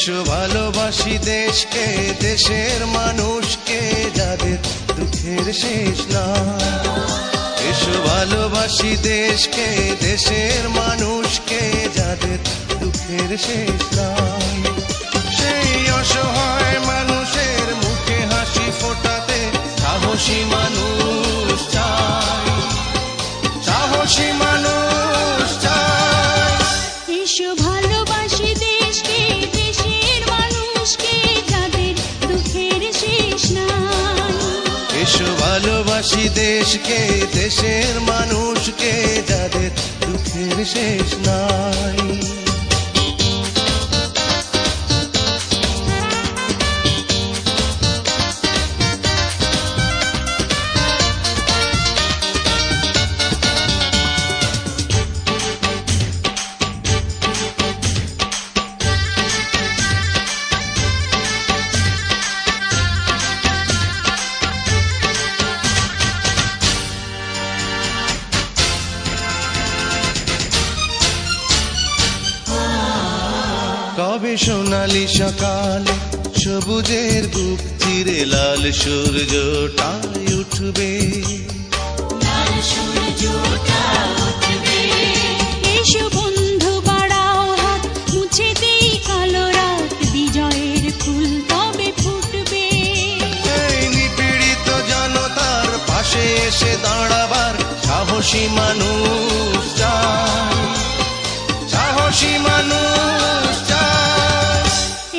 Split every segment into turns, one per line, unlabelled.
এসো ভালোবাসি দেশকে, দেশের মানুষকে, যাদের দুঃখের শেষ নাই। এসো ভালোবাসি দেশকে, দেশের মানুষকে, যাদের দুঃখের শেষ নাই। সেই অসহায় মানুষের মুখে হাসি ফোটাতে সাহসী মানুষ চাই, সাহসী মানুষ চাই।
এসো ভালোবাসি দেশকে, দেশের মানুষকে, যাদের দুঃখের শেষ নাই।
এসো ভালোবাসি দেশকে, দেশের মানুষকে, যাদের দুঃখের শেষ নাই। কবে সোনালি সকালে সবুজের বুক চিরে লাল সূর্যটাই উঠবে,
লাল সূর্যটা উঠবে। এসো বন্ধু বাড়াও হাত, মুছে দেই কালো রাত, বিজয়ের ফুল তবে ফুটবে।
এই নিপীড়িত জনতার পাশে এসে দাঁড়াবার সাহসী মানুষ চাই, সাহসী মানুষ চাই।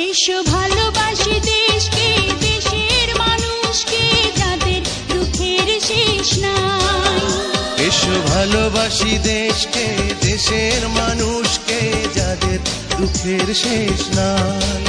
এসো ভালোবাসি দেশকে, দেশের মানুষকে, যাদের দুঃখের শেষ নাই।
এসো ভালোবাসি দেশকে, দেশের মানুষকে, যাদের দুঃখের শেষ নাই।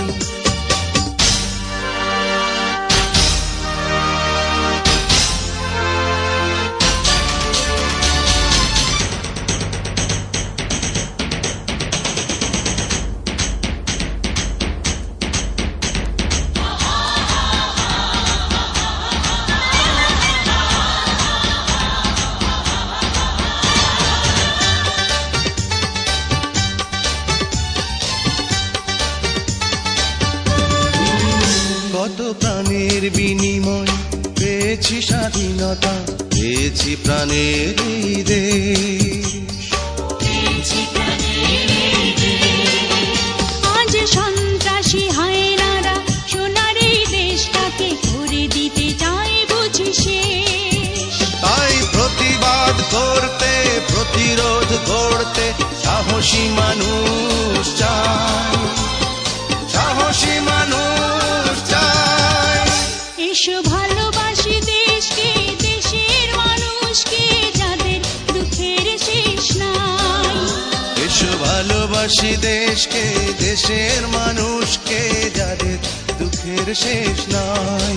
কত প্রাণের বিনিময় পেয়েছি স্বাধীনতা, পেয়েছি প্রাণের এই দেশ।
আজ সন্ত্রাসী হায়নারা সোনার এই দেশটাকে করে দিতে চায় বুঝি শেষ।
তাই প্রতিবাদ করতে, প্রতিরোধ করতে সাহসী মানুষ চাই, সাহসী মানুষ চাই।
এসো ভালোবাসি দেশকে, দেশের মানুষকে, যাদের দুঃখের শেষ নাই।
এসো ভালোবাসি দেশকে, দেশের মানুষকে, যাদের দুঃখের শেষ নাই।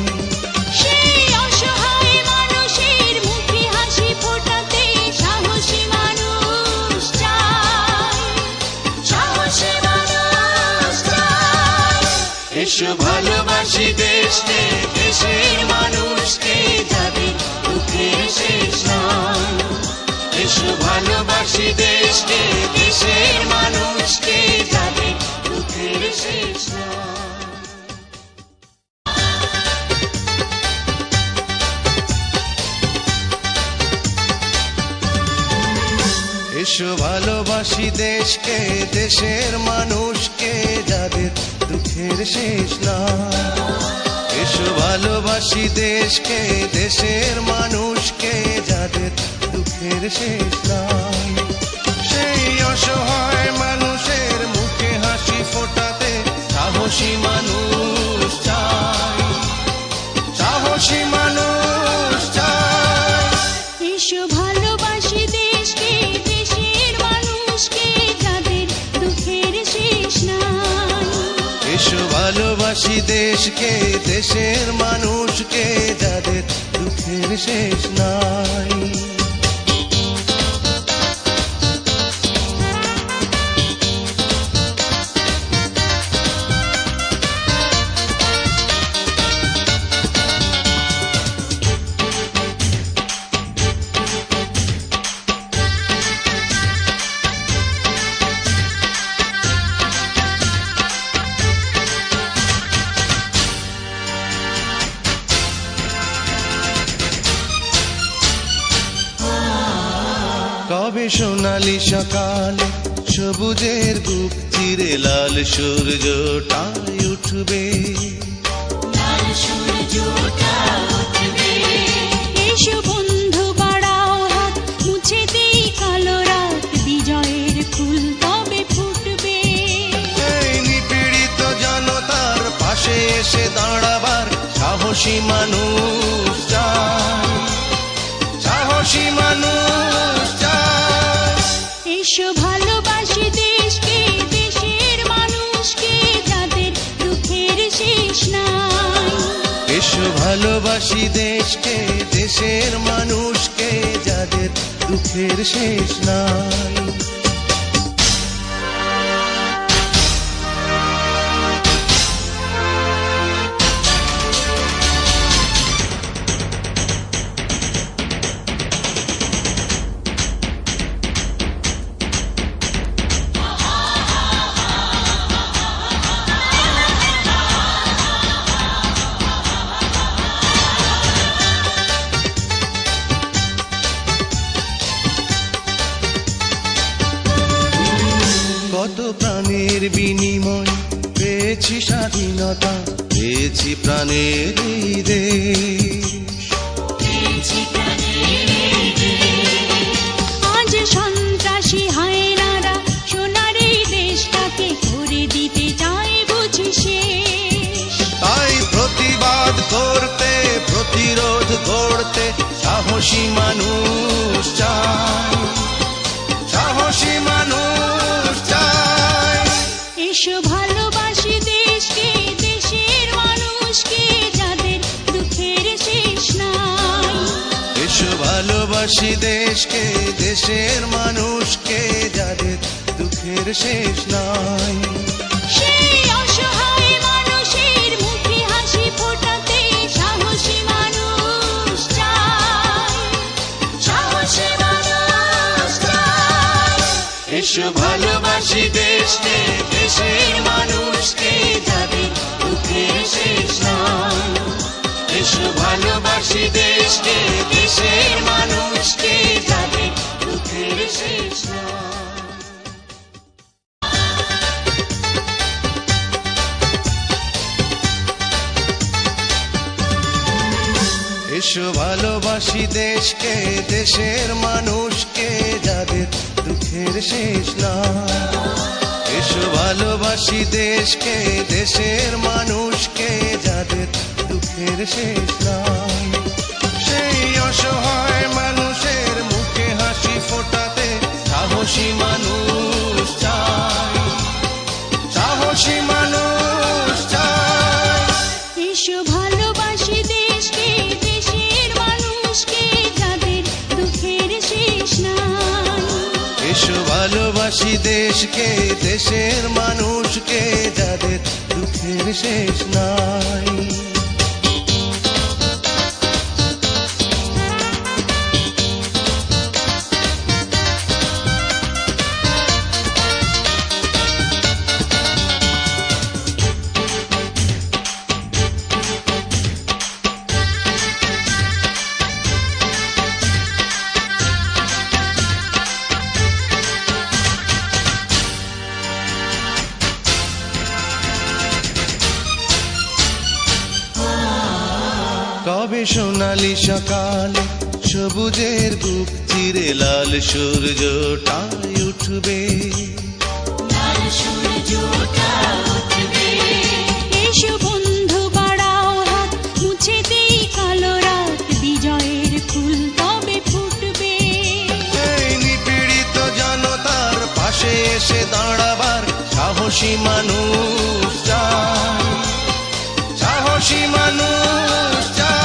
সেই অসহায় মানুষের মুখে হাসি ফোটাতে সাহসী মানুষ চাই, সাহসী মানুষ চাই।
এসো ভালোবাসি দেশকে, দেশের মানুষকে, যাদের দুঃখের শেষ নাই। এসো ভালোবাসি দেশকে, দেশের মানুষকে, যাদের দুঃখের শেষ নাই। এসো ভালোবাসি দেশকে, দেশের মানুষকে, যাদের দুঃখের শেষ নাই। এসো ভালোবাসি দেশকে, দেশের মানুষকে, যাদের দুঃখের শেষ নাই। সেই অসহায় মানুষের মুখে হাসি ফোটাতে সাহসী মানুষ চাই, সাহসী মানুষ চাই।
এসো ভালোবাসি দেশকে, দেশের মানুষকে, যাদের দুঃখের শেষ নাই।
এসো ভালোবাসি দেশকে, দেশের মানুষকে, যাদের দুঃখের শেষ নাই। কবে সোনালি সকালে সবুজের বুক চিরে লাল সূর্যটাই উঠবে,
এসো বন্ধু বাড়াও হাত, মুছে দেই কালো রাত, বিজয়ের ফুল তবে ফুটবে।
এই নিপীড়িত জনতার পাশে এসে দাঁড়াবার সাহসী মানুষ চাই, সাহসী মানুষ চাই।
এসো ভালোবাসি দেশকে, দেশের মানুষকে, যাদের দুঃখের শেষ নাই।
এসো ভালোবাসি দেশকে, দেশের মানুষকে, যাদের দুঃখের শেষ নাই। কত প্রাণের বিনিময় পেয়েছি স্বাধীনতা, পেয়েছি প্রাণের এই দেশ।
আজ সন্ত্রাসী হায়নারা সোনার এই দেশটাকে করে দিতে চায় বুঝি শেষ।
তাই প্রতিবাদ করতে, প্রতিরোধ গড়তে সাহসী মানুষ চাই, সাহসী মানুষ চাই।
এসো ভালোবাসি দেশকে, দেশের মানুষকে, যাদের দুঃখের শেষ নাই।
এসো ভালোবাসি দেশকে, দেশের মানুষকে, যাদের দুঃখের শেষ নাই।
সেই অসহায় মানুষের মুখে হাসি ফোটাতে সাহসী মানুষ চাই, সাহসী মানুষ চাই।
এসো ভালোবাসি দেশকে, দেশের মানুষকে, যাদের দুঃখের শেষ নাই। এসো ভালোবাসি দেশকে, দেশের মানুষকে, যাদের দুঃখের শেষ নাই। এসো ভালোবাসি দেশকে, দেশের মানুষকে, যাদের দুঃখের শেষ নাই। এসো ভালোবাসি দেশকে, দেশের মানুষকে, যাদের দুঃখের শেষ নাই। সেই অসহায় মানুষের মুখে হাসি ফোটাতে সাহসী মানুষ চাই, সাহসী মানুষ চাই।
এসো ভালোবাসি দেশকে, দেশের মানুষকে, যাদের দুঃখের শেষ নাই।
এসো ভালোবাসি দেশকে, দেশের মানুষকে, যাদের দুঃখের শেষ নাই। কবে সোনালি সকালে সবুজের বুক চিরে লাল সূর্যটাই উঠবে,
এসো বন্ধু বাড়াও হাত, মুছে দেই কালো রাত, বিজয়ের ফুল তবে ফুটবে।
এই নিপীড়িত জনতার পাশে এসে দাঁড়াবার সাহসী মানুষ চাই, সাহসী মানুষ চাই।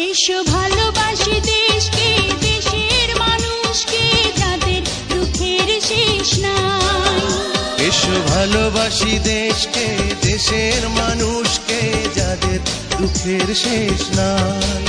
এসো ভালোবাসি দেশকে, দেশের মানুষকে, যাদের দুঃখের শেষ নাই।
এসো ভালোবাসি দেশকে, দেশের মানুষকে, যাদের দুঃখের শেষ নাই।